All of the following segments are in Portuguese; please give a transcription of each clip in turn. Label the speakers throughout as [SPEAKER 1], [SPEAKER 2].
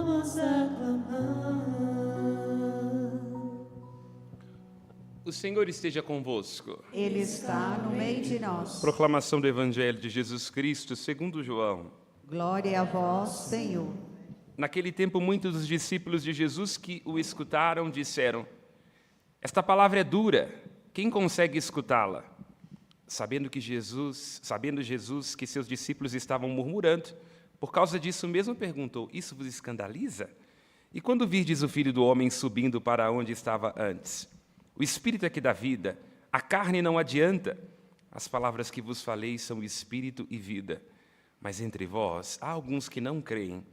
[SPEAKER 1] vamos aclamar.
[SPEAKER 2] O Senhor esteja convosco.
[SPEAKER 3] Ele está no meio de nós.
[SPEAKER 2] Proclamação do Evangelho de Jesus Cristo segundo João.
[SPEAKER 3] Glória a vós, Senhor.
[SPEAKER 2] Naquele tempo, muitos dos discípulos de Jesus que o escutaram disseram: esta palavra é dura, quem consegue escutá-la? Sabendo Jesus que seus discípulos estavam murmurando, por causa disso mesmo perguntou: isso vos escandaliza? E quando virdes o Filho do Homem subindo para onde estava antes? O Espírito é que dá vida, a carne não adianta. As palavras que vos falei são Espírito e vida. Mas entre vós há alguns que não creem.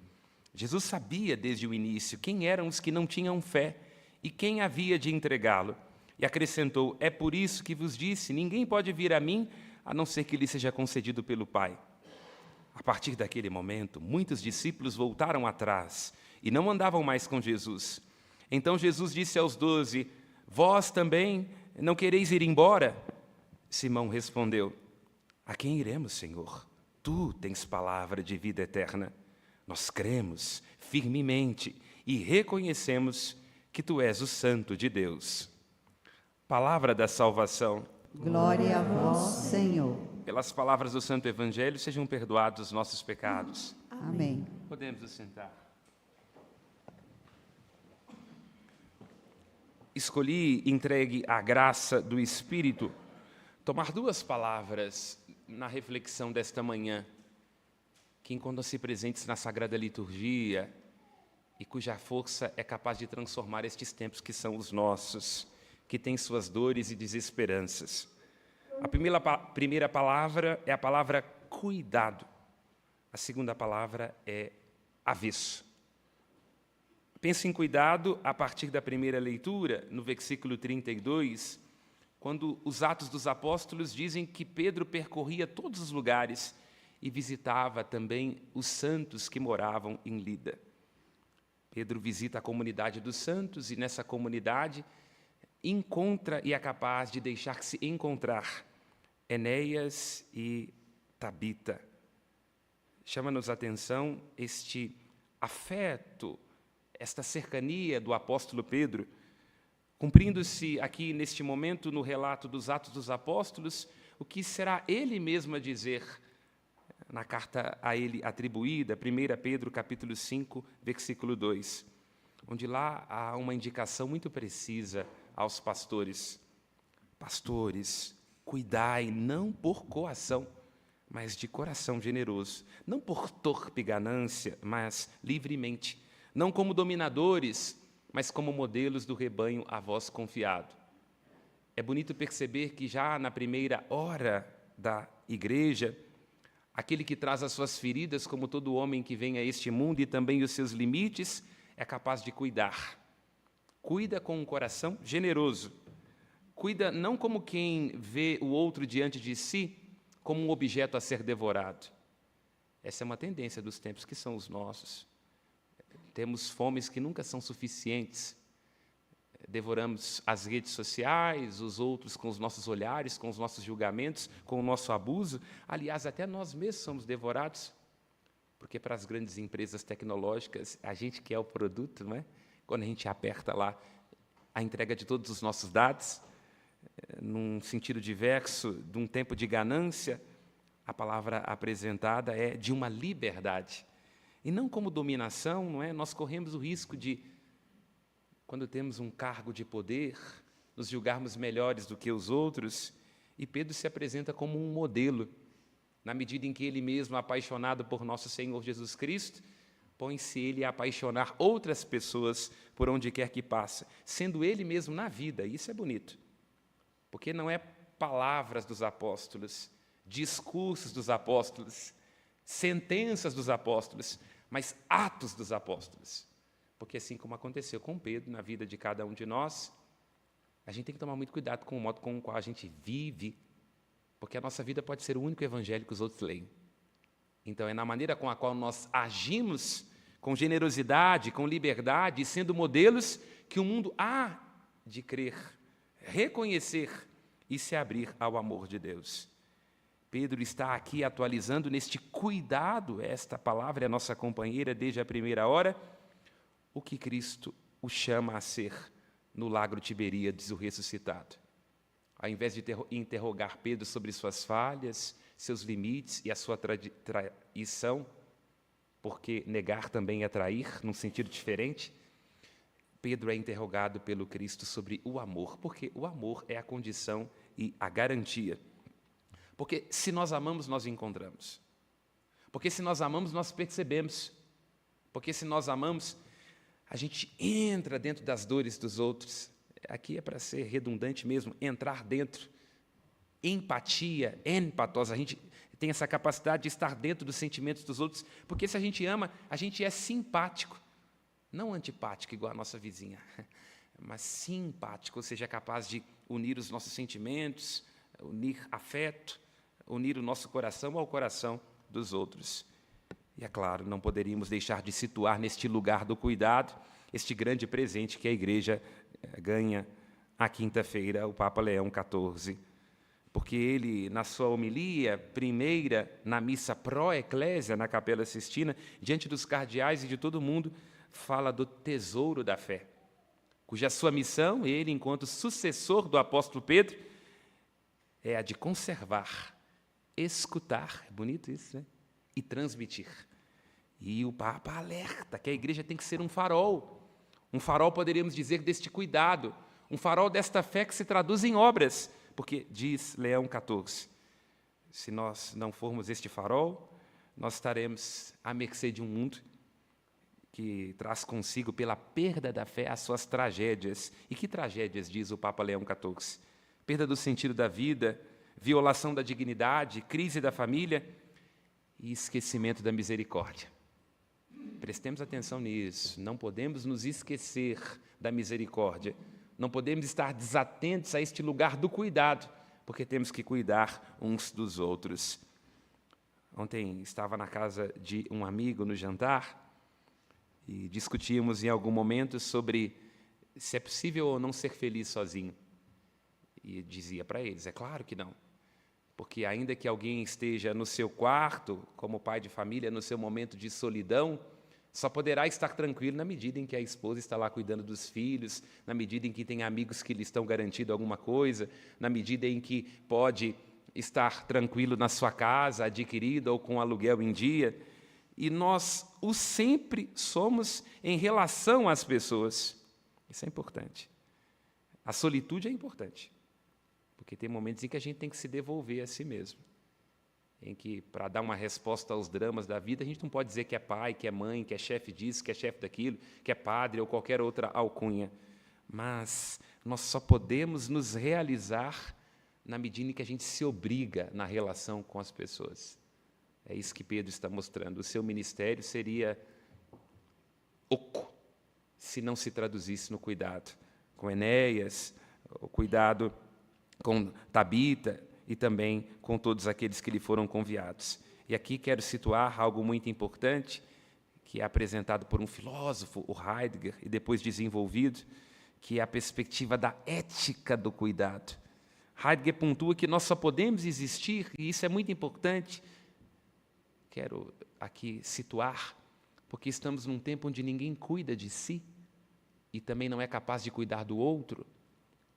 [SPEAKER 2] Jesus sabia desde o início quem eram os que não tinham fé e quem havia de entregá-lo. E acrescentou: é por isso que vos disse, ninguém pode vir a mim, a não ser que lhe seja concedido pelo Pai. A partir daquele momento, muitos discípulos voltaram atrás e não andavam mais com Jesus. Então Jesus disse aos 12, vós também não quereis ir embora? Simão respondeu, a quem iremos, Senhor? Tu tens palavra de vida eterna. Nós cremos firmemente e reconhecemos que Tu és o Santo de Deus. Palavra da salvação.
[SPEAKER 3] Glória a vós, Senhor.
[SPEAKER 2] Pelas palavras do Santo Evangelho, sejam perdoados os nossos pecados.
[SPEAKER 3] Amém.
[SPEAKER 2] Podemos nos sentar. Escolhi, entregue à graça do Espírito, tomar duas palavras na reflexão desta manhã, que encontram-se presentes na Sagrada Liturgia e cuja força é capaz de transformar estes tempos que são os nossos, que têm suas dores e desesperanças. A primeira palavra é a palavra cuidado. A segunda palavra é avesso. Pense em cuidado a partir da primeira leitura, no versículo 32, quando os Atos dos Apóstolos dizem que Pedro percorria todos os lugares e visitava também os santos que moravam em Lida. Pedro visita a comunidade dos santos e nessa comunidade encontra e é capaz de deixar-se encontrar Enéas e Tabita. Chama-nos a atenção este afeto, esta cercania do apóstolo Pedro, cumprindo-se aqui neste momento no relato dos Atos dos Apóstolos, o que será ele mesmo a dizer na carta a ele atribuída, 1 Pedro capítulo 5, versículo 2, onde lá há uma indicação muito precisa aos pastores. Pastores, cuidai não por coação, mas de coração generoso, não por torpe ganância, mas livremente, não como dominadores, mas como modelos do rebanho a vós confiado. É bonito perceber que já na primeira hora da igreja, aquele que traz as suas feridas, como todo homem que vem a este mundo, e também os seus limites, é capaz de cuidar. Cuida com um coração generoso. Cuida não como quem vê o outro diante de si, como um objeto a ser devorado. Essa é uma tendência dos tempos que são os nossos. Temos fomes que nunca são suficientes. Devoramos as redes sociais, os outros com os nossos olhares, com os nossos julgamentos, com o nosso abuso. Aliás, até nós mesmos somos devorados, porque para as grandes empresas tecnológicas, a gente quer o produto, não é? Quando a gente aperta lá a entrega de todos os nossos dados, num sentido diverso, de um tempo de ganância, a palavra apresentada é de uma liberdade. E não como dominação, não é? Nós corremos o risco de, quando temos um cargo de poder, nos julgarmos melhores do que os outros, e Pedro se apresenta como um modelo, na medida em que ele mesmo, apaixonado por nosso Senhor Jesus Cristo, põe-se ele a apaixonar outras pessoas por onde quer que passe, sendo ele mesmo na vida. Isso é bonito, porque não é palavras dos apóstolos, discursos dos apóstolos, sentenças dos apóstolos, mas atos dos apóstolos. Porque assim como aconteceu com Pedro na vida de cada um de nós, a gente tem que tomar muito cuidado com o modo com o qual a gente vive, porque a nossa vida pode ser o único evangelho que os outros leem. Então é na maneira com a qual nós agimos, com generosidade, com liberdade, sendo modelos, que o mundo há de crer, reconhecer e se abrir ao amor de Deus. Pedro está aqui atualizando neste cuidado, esta palavra é nossa companheira desde a primeira hora, o que Cristo o chama a ser no lago de Tiberíades, o ressuscitado. Ao invés de interrogar Pedro sobre suas falhas, seus limites e a sua traição, porque negar também é trair, num sentido diferente, Pedro é interrogado pelo Cristo sobre o amor, porque o amor é a condição e a garantia. Porque se nós amamos, nós encontramos. Porque se nós amamos, nós percebemos. Porque se nós amamos, a gente entra dentro das dores dos outros. Aqui é para ser redundante mesmo, entrar dentro. Empatia, empatosa, a gente tem essa capacidade de estar dentro dos sentimentos dos outros, porque se a gente ama, a gente é simpático. Não antipático, igual a nossa vizinha, mas simpático, ou seja, capaz de unir os nossos sentimentos, unir afeto, unir o nosso coração ao coração dos outros. E, é claro, não poderíamos deixar de situar neste lugar do cuidado este grande presente que a Igreja ganha à quinta-feira, o Papa Leão XIV, porque ele, na sua homilia primeira, na missa pró-eclésia, na Capela Sistina, diante dos cardeais e de todo mundo, fala do tesouro da fé, cuja sua missão, ele, enquanto sucessor do apóstolo Pedro, é a de conservar, escutar, é bonito isso, né? E transmitir. E o Papa alerta que a Igreja tem que ser um farol, poderíamos dizer, deste cuidado, um farol desta fé que se traduz em obras, porque, diz Leão XIV, se nós não formos este farol, nós estaremos à mercê de um mundo que traz consigo, pela perda da fé, as suas tragédias. E que tragédias, diz o Papa Leão XIV? Perda do sentido da vida, violação da dignidade, crise da família e esquecimento da misericórdia. Prestemos atenção nisso, não podemos nos esquecer da misericórdia, não podemos estar desatentos a este lugar do cuidado, porque temos que cuidar uns dos outros. Ontem estava na casa de um amigo no jantar e discutíamos em algum momento sobre se é possível ou não ser feliz sozinho. E dizia para eles, é claro que não. Porque ainda que alguém esteja no seu quarto, como pai de família, no seu momento de solidão, só poderá estar tranquilo na medida em que a esposa está lá cuidando dos filhos, na medida em que tem amigos que lhe estão garantindo alguma coisa, na medida em que pode estar tranquilo na sua casa, adquirida ou com aluguel em dia. E nós o sempre somos em relação às pessoas. Isso é importante. A solitude é importante, porque tem momentos em que a gente tem que se devolver a si mesmo, em que, para dar uma resposta aos dramas da vida, a gente não pode dizer que é pai, que é mãe, que é chefe disso, que é chefe daquilo, que é padre ou qualquer outra alcunha. Mas nós só podemos nos realizar na medida em que a gente se obriga na relação com as pessoas. É isso que Pedro está mostrando. O seu ministério seria oco, se não se traduzisse no cuidado com Enéas, o cuidado com Tabita e também com todos aqueles que lhe foram convidados. E aqui quero situar algo muito importante, que é apresentado por um filósofo, o Heidegger, e depois desenvolvido, que é a perspectiva da ética do cuidado. Heidegger pontua que nós só podemos existir, e isso é muito importante, quero aqui situar, porque estamos num tempo onde ninguém cuida de si, e também não é capaz de cuidar do outro,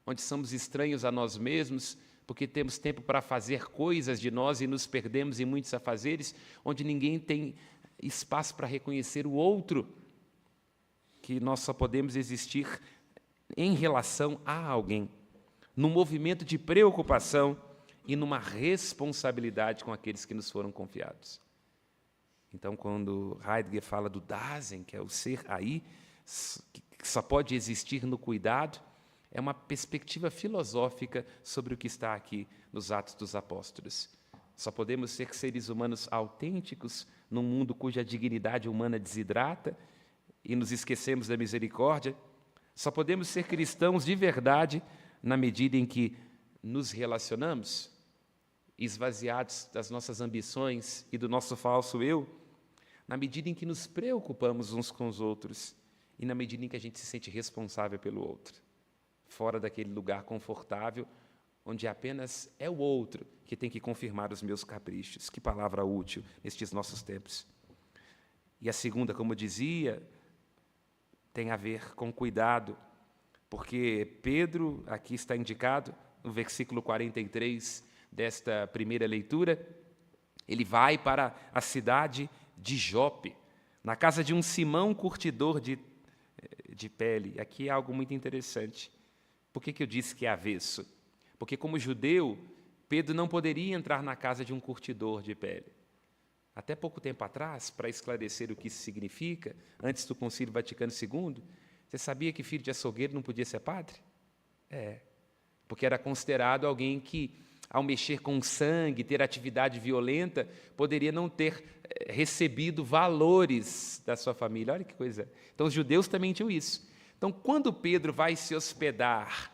[SPEAKER 2] onde somos estranhos a nós mesmos, porque temos tempo para fazer coisas de nós e nos perdemos em muitos afazeres, onde ninguém tem espaço para reconhecer o outro, que nós só podemos existir em relação a alguém, num movimento de preocupação e numa responsabilidade com aqueles que nos foram confiados. Então, quando Heidegger fala do Dasein, que é o ser aí, que só pode existir no cuidado, é uma perspectiva filosófica sobre o que está aqui nos Atos dos Apóstolos. Só podemos ser seres humanos autênticos num mundo cuja dignidade humana desidrata e nos esquecemos da misericórdia. Só podemos ser cristãos de verdade na medida em que nos relacionamos, esvaziados das nossas ambições e do nosso falso eu, na medida em que nos preocupamos uns com os outros e na medida em que a gente se sente responsável pelo outro, fora daquele lugar confortável, onde apenas é o outro que tem que confirmar os meus caprichos. Que palavra útil nestes nossos tempos. E a segunda, como eu dizia, tem a ver com cuidado, porque Pedro, aqui está indicado, no versículo 43 desta primeira leitura, ele vai para a cidade de Jope, na casa de um Simão curtidor de pele. Aqui é algo muito interessante. Por que eu disse que é avesso? Porque, como judeu, Pedro não poderia entrar na casa de um curtidor de pele. Até pouco tempo atrás, para esclarecer o que isso significa, antes do Concílio Vaticano II, você sabia que filho de açougueiro não podia ser padre? Porque era considerado alguém que, ao mexer com sangue, ter atividade violenta, poderia não ter recebido valores da sua família. Olha que coisa. Então, os judeus também tinham isso. Então, quando Pedro vai se hospedar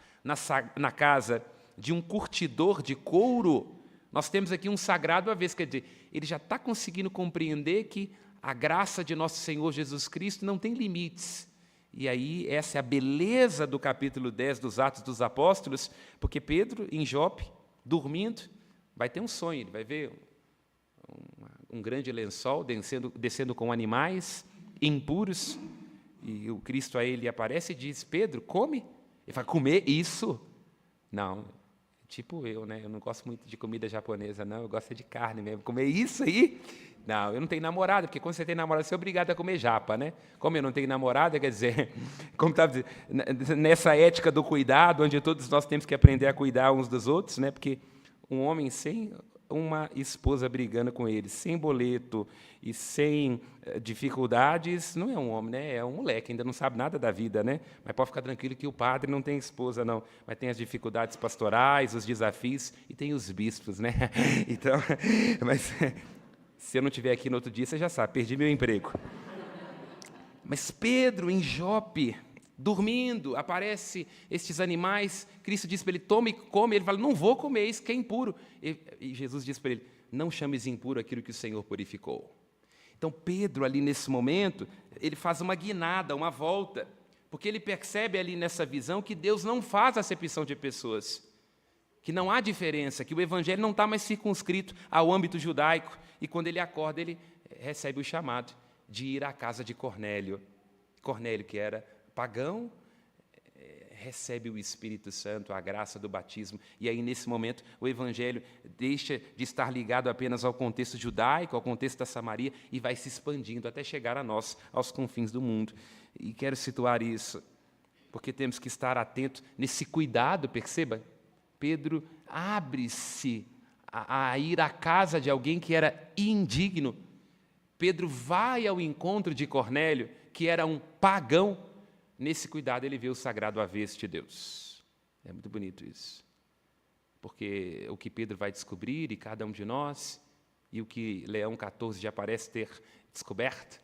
[SPEAKER 2] na casa de um curtidor de couro, nós temos aqui um sagrado avesso, quer dizer, ele já está conseguindo compreender que a graça de nosso Senhor Jesus Cristo não tem limites. E aí, essa é a beleza do capítulo 10 dos Atos dos Apóstolos, porque Pedro, em Jope, dormindo, vai ter um sonho, ele vai ver um grande lençol descendo com animais impuros, e o Cristo a ele aparece e diz: Pedro, come. Ele fala: comer isso? Não, tipo eu, né? Eu não gosto muito de comida japonesa, não, eu gosto de carne mesmo. Comer isso aí? Não, eu não tenho namorada, porque quando você tem namorada, você é obrigado a comer japa, né? Como eu não tenho namorada, quer dizer, como estava dizendo, nessa ética do cuidado, onde todos nós temos que aprender a cuidar uns dos outros, né? Porque um homem sem uma esposa brigando com ele, sem boleto e sem dificuldades, não é um homem, né? É um moleque, ainda não sabe nada da vida, né? Mas pode ficar tranquilo que o padre não tem esposa, não. Mas tem as dificuldades pastorais, os desafios, e tem os bispos, né? Então, mas se eu não estiver aqui no outro dia, você já sabe, perdi meu emprego. Mas Pedro, em Jope, dormindo, aparece estes animais, Cristo diz para ele: tome e come. Ele fala: não vou comer, isso que é impuro. E Jesus diz para ele: não chames impuro aquilo que o Senhor purificou. Então Pedro, ali nesse momento, ele faz uma guinada, uma volta, porque ele percebe ali nessa visão que Deus não faz acepção de pessoas, que não há diferença, que o Evangelho não está mais circunscrito ao âmbito judaico, e quando ele acorda, ele recebe o chamado de ir à casa de Cornélio. Cornélio, que era pagão, recebe o Espírito Santo, a graça do batismo, e aí, nesse momento, o Evangelho deixa de estar ligado apenas ao contexto judaico, ao contexto da Samaria, e vai se expandindo até chegar a nós, aos confins do mundo. E quero situar isso, porque temos que estar atentos nesse cuidado, perceba? Pedro abre-se a ir à casa de alguém que era indigno. Pedro vai ao encontro de Cornélio, que era um pagão. Nesse cuidado, ele vê o sagrado avesso de Deus. É muito bonito isso. Porque o que Pedro vai descobrir, e cada um de nós, e o que Leão XIV já parece ter descoberto,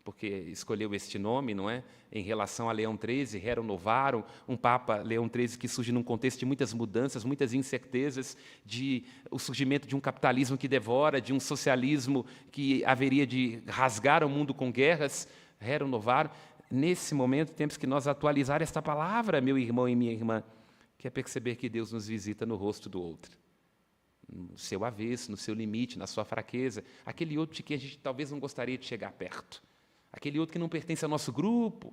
[SPEAKER 2] porque escolheu este nome, não é? Em relação a Leão XIII, Rerum Novarum, um Papa Leão XIII que surge num contexto de muitas mudanças, muitas incertezas, de o surgimento de um capitalismo que devora, de um socialismo que haveria de rasgar o mundo com guerras, Rerum Novarum. Nesse momento, temos que nós atualizar esta palavra, meu irmão e minha irmã, que é perceber que Deus nos visita no rosto do outro, no seu avesso, no seu limite, na sua fraqueza, aquele outro de quem a gente talvez não gostaria de chegar perto, aquele outro que não pertence ao nosso grupo,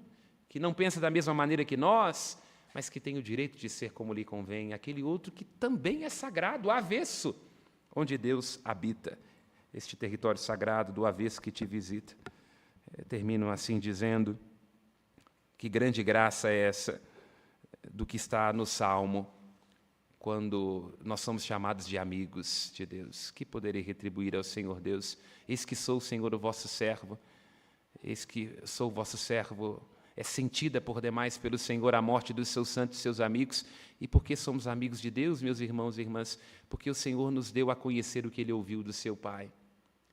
[SPEAKER 2] que não pensa da mesma maneira que nós, mas que tem o direito de ser como lhe convém, aquele outro que também é sagrado, o avesso, onde Deus habita, este território sagrado do avesso que te visita. Termino assim dizendo: que grande graça é essa do que está no Salmo, quando nós somos chamados de amigos de Deus. Que poderei retribuir ao Senhor Deus? Eis que sou o Senhor, o vosso servo. Eis que sou o vosso servo. É sentida por demais pelo Senhor a morte dos seus santos e seus amigos. E por que somos amigos de Deus, meus irmãos e irmãs? Porque o Senhor nos deu a conhecer o que Ele ouviu do seu Pai.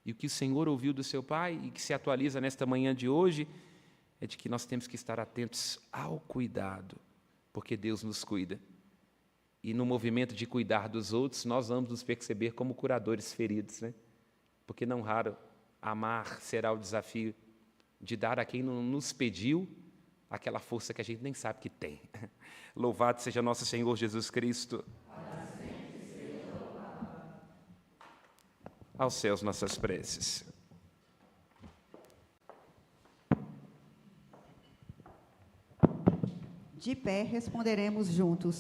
[SPEAKER 2] E o que o Senhor ouviu do seu Pai, e que se atualiza nesta manhã de hoje, é de que nós temos que estar atentos ao cuidado, porque Deus nos cuida. E no movimento de cuidar dos outros, nós vamos nos perceber como curadores feridos, né? Porque não raro, amar será o desafio de dar a quem não nos pediu aquela força que a gente nem sabe que tem. Louvado seja nosso Senhor Jesus Cristo. Aos céus nossas preces.
[SPEAKER 3] De pé responderemos juntos.